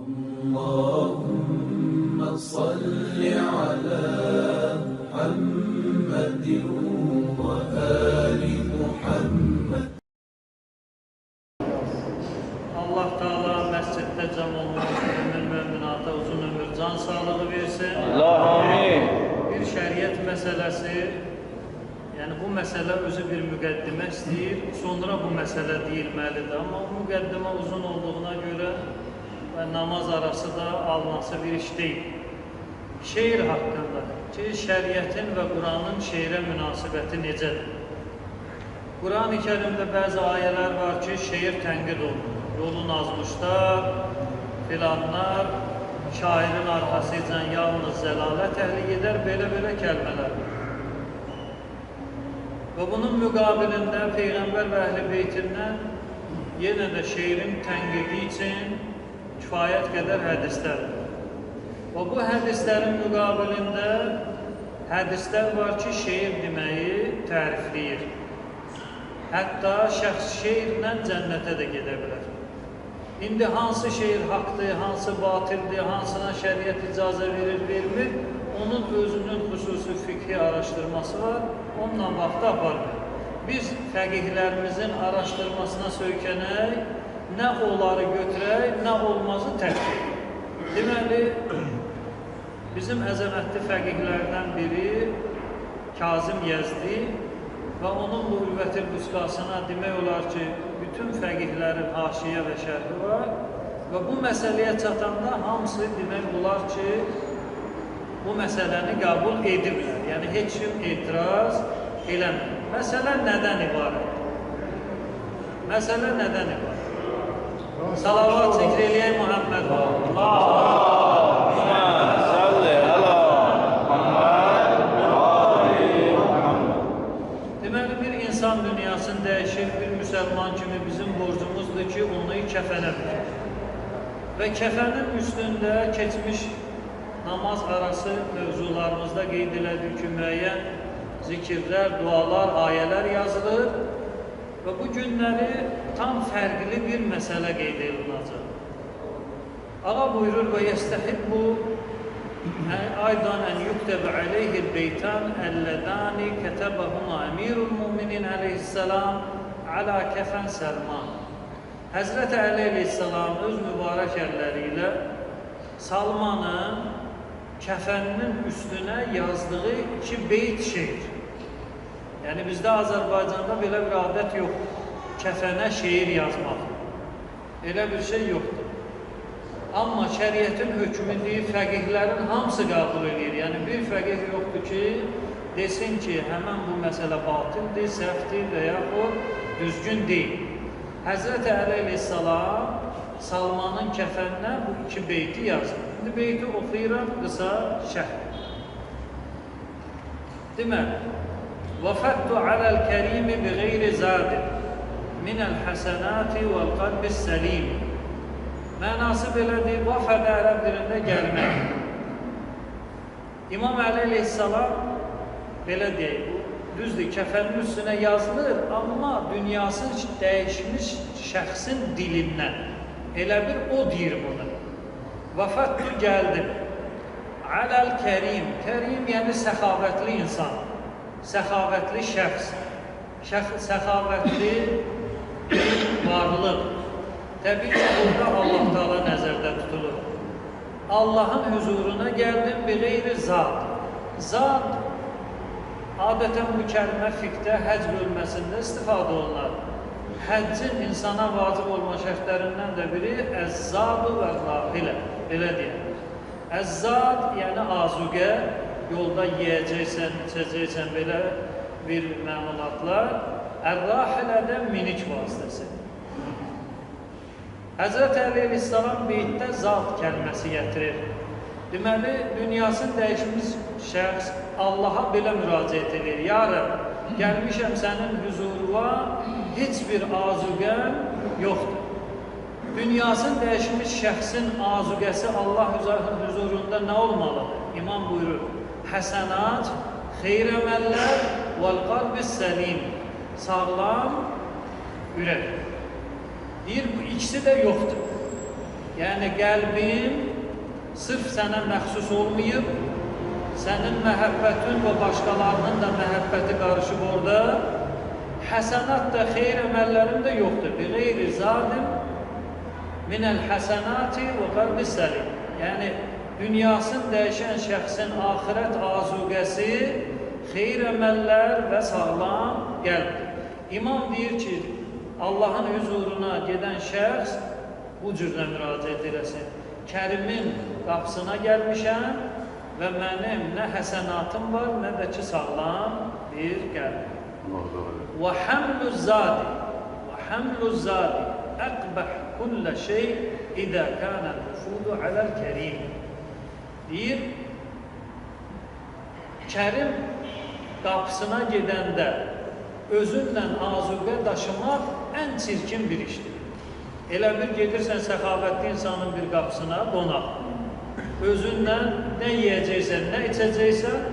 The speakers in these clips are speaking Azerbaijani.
اللهم صل على محمد وآل محمد. Allah Teala mescidde cem olmuş mümin müminata uzun ömür, can sağlığı versin. Amin. Bir şeriyet meselesi, yani bu mesele özü bir müqəddimə istəyir, sonra bu mesele deyilməlidir. Ama o müqəddimə uzun olduğuna göre ve namaz arası da alması bir iş değil. Şeir hakkında ki şeriyetin ve Kur'an'ın şeire münasibəti necədir? Kur'an-ı Kerim'de bazı ayeler var ki şeir tənqid olunur. Yolun azmışlar, filanlar, şairin arxasıyla yalnız zəlalət əhli eder, belə kəlmələr. Ve bunun müqabilində Peyğəmbər və Əhl-i Beytindən yenə də şeirin tənqidi üçün kifayət qədər hədislər var. Və bu hədislərin müqabilində hədislər var ki, şeir deməyi tərifləyir. Hətta şəxs şeirlə cənnətə də gedə bilər. İndi hansı şeir haqdır, hansı batildir, hansına şəriət icazə verir, vermir, onun özünün xüsusi fikri araşdırması var, onunla vaxtı aparmır. Biz fəqihlərimizin araşdırmasına söykənək, nə onları götürək, nə olmazı təkdir. Deməli, bizim əzəmətli fəqihlərdən biri Kazım Yezdi və onun bu Ülvətil Qüsqasına demək olar ki, bütün fəqihlərin haşiyə və şərhi var və bu məsələyə çatanda hamısı demək olar ki, bu məsələni qəbul ediblər. Yəni, heç kim etiraz eləmir. Məsələ nədən ibarət? Məsələ nədən ibarət? Salavat zikr eləyək Muhammed var. Deməli, bir insan dünyasını dəyişir, bir müsəlman kimi bizim borcumuzdur ki, onu kəfənə bilir. Və kəfənin üstündə keçmiş namaz arası mövzularımızda qeyd elədik ki, müəyyən zikirlər, dualar, ayələr yazılır və bu günləri tam fərqli bir məsələ qeyd ediləcək. Ağa buyurur və yəstəhibbu aydan ən yüktəbə aleyhil beytan ələdani kətəbəhuma əmirul müminin aleyhisselam alə kəfən Səlman. Həzrət Əli aleyhisselam öz mübarək əlləri ilə Salmanın kəfəninin üstünə yazdığı 2 beyt şeir. Yəni bizdə Azərbaycanda belə bir adət yoxdur. Kəfənə şeir yazmaq. Elə bir şey yoxdur. Amma şəriətin hökmünü fəqihlərin hamısı qəbul edir. Yəni bir fəqih yoxdur ki, desin ki, həmən bu məsələ batildir, səhvdir və yaxud düzgün deyil. Həzrət Əli aleyhisselam Salmanın kəfəninə bu 2 beyti yazdı. İndi beyti oxuyuram, qısa şərh. Deməli, وَفَدْتُ عَلَى الْكَرِيمِ بِغَيْرِ زَادٍ مِنَ الْحَسَنَاتِ وَالْقَلْبِ السَّلِيمِ. Mənası belədir, vəfədə ərəb dilində gəlmək. İmam Əli aleyhisselam belə deyək, düzdür, kəfənin üstünə yazılır, amma dünyası dəyişmiş şəxsin dilindən. Elə bir o deyir bunu. Vəfədtü gəldim. Aləl kərim. Kərim yəni səxavətli insan. Səxavətli şəxs. Səxavətli varlıq. Təbii ki, burada Allah Teala nəzərdə tutulur. Allahın huzuruna gəldim bi qeyri zat. Zat adətən bu kəlmə fiqdə həcc bölməsində istifadə olunur. Həccin insana vacib olma şərtlərindən də biri əzzadu və rahilə. Belə deyək. Əzzad yəni azuqə, yolda yiyəcəksən, içəcəksən, belə bir məmulatlar. Ər-rahilə də minik vasitəsi. Həzrət Əli aleyhisselam beytdə zat kəlməsi gətirir. Deməli, dünyasını dəyişmiş şəxs Allaha belə müraciət edir. Ya Rəbb, gəlmişəm sənin huzuruna, heç bir azuqəm yoxdur. Dünyasını dəyişmiş şəxsin azuqəsi Allah huzurunda nə olmalıdır? İmam buyurur, həsənat, xeyr əməllər, vəl-qalbi səlim, sağlam ürək. Deyir, bu ikisi də yoxdur. Yəni qəlbin sırf sənə məxsus olmayıb, sənin məhəbbətin və başqalarının da məhəbbəti qarışıb orada, həsənat da, xeyr əməllərin də yoxdur. Bir qeyri zalim minəl həsənati və qalbi səlim. Yəni, dünyasını dəyişən şəxsin axirət azuqəsi xeyr əməllər və sağlam qəlbdir. İmam deyir ki, Allahın huzuruna gedən şəxs bu cürlə müraciət eləsin. Kərimin qapısına gəlmişəm və mənim nə həsənatım var, nə də ki, sağlam bir qəlb. Və həmlü zadi əqbəh kullə şey idə kənəl vüfudu aləl kərim. Deyir, Kərim qapısına gedəndə özünlə azuqə daşımaq ən çirkin bir işdir. Elə bir gedirsən səxavətli insanın bir qapısına qonaq. Özünlə nə yiyəcəksən, nə içəcəksən,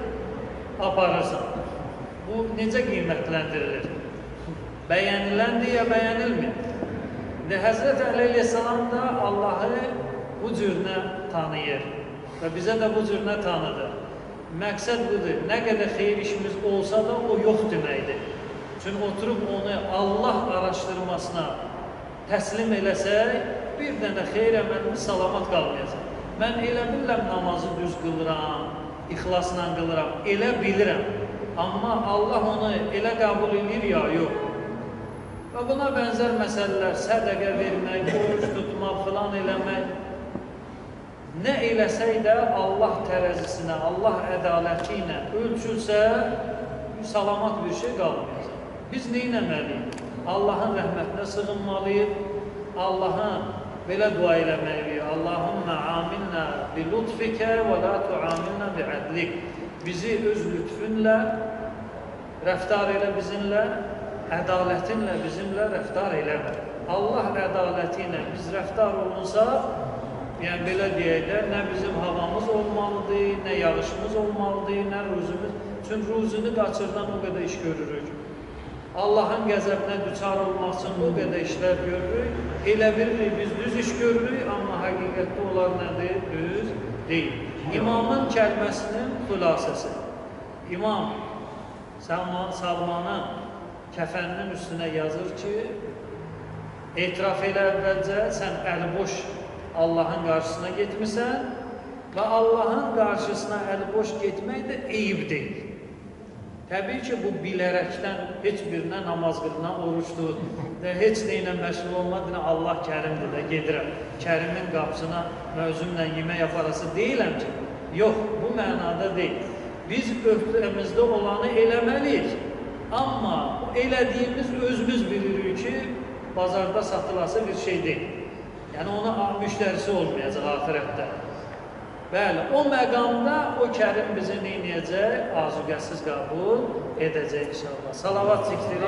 aparırsan. Bu necə qiymətləndirilir? Bəyəniləndir ya bəyənilmir? Həzrət Əleyhisselam da Allahı bu cürünə tanıyır və bizə də bu cürünə tanıdır. Məqsəd budur, nə qədər xeyir işimiz olsa da o yox deməkdir. Çünki oturub onu Allah araşdırmasına təslim eləsək, bir dənə xeyr əməlimiz salamat qalmayacaq. Mən elə bilirəm namazı düz qılıram, ixlasla qılıram, elə bilirəm. Amma Allah onu elə qəbul edir ya, yox. Və buna bənzər məsələlər, sədəqə vermək, oruç tutmaq, filan eləmək, nə eləsək də Allah tərəzisinə, Allah ədaləti ilə ölçülsə, salamat bir şey qalmayacaq. Biz nə etməliyik? Allahın rəhmətinə sığınmalıyıq, Allahın belə dua eləməliyik. Allahümmə amilnə bi lütfikə və la tuamilnə bi ədlik. Bizi öz lütfünlə rəftar elə bizimlə, ədalətinlə bizimlə rəftar eləmə. Allah ədaləti ilə biz rəftar olunsa, yəni belə deyək də, nə bizim havamız olmalıdır, nə yağışımız olmalıdır, nə ruzumuz. Çünki ruzunu qaçırdan o qədər iş görürük. Allahın qəzəbinə düçar olmaq üçün o qədər işlər görürük. Elə bilirik, biz düz iş görürük, amma həqiqətdə onlar nədir? Düz deyil. İmamın kəlməsinin xülasəsi. İmam Salmanın kəfəninin üstünə yazır ki, etiraf elə əvvəlcə, sən əliboş Allahın qarşısına getmirsən və Allahın qarşısına əliboş getmək də eyib deyil. Təbii ki, bu bilərəkdən heç birinə namaz qılına, oruçdur, heç neylə məşğul olmadığına Allah kərimdir də gedirəm. Kərimin qapısına mövzumla yemək aparası deyiləm ki, yox, bu mənada deyil. Biz öhdəmizdə olanı eləməliyik, amma elədiyimiz özümüz bilirik ki, bazarda satılası bir şey deyil. Yəni, ona müştərisi olmayacaq axirətdə. Bəli, o məqamda o kərim bizi neynəyəcək? Azuqəsiz qəbul edəcək inşallah. Salavat zikri.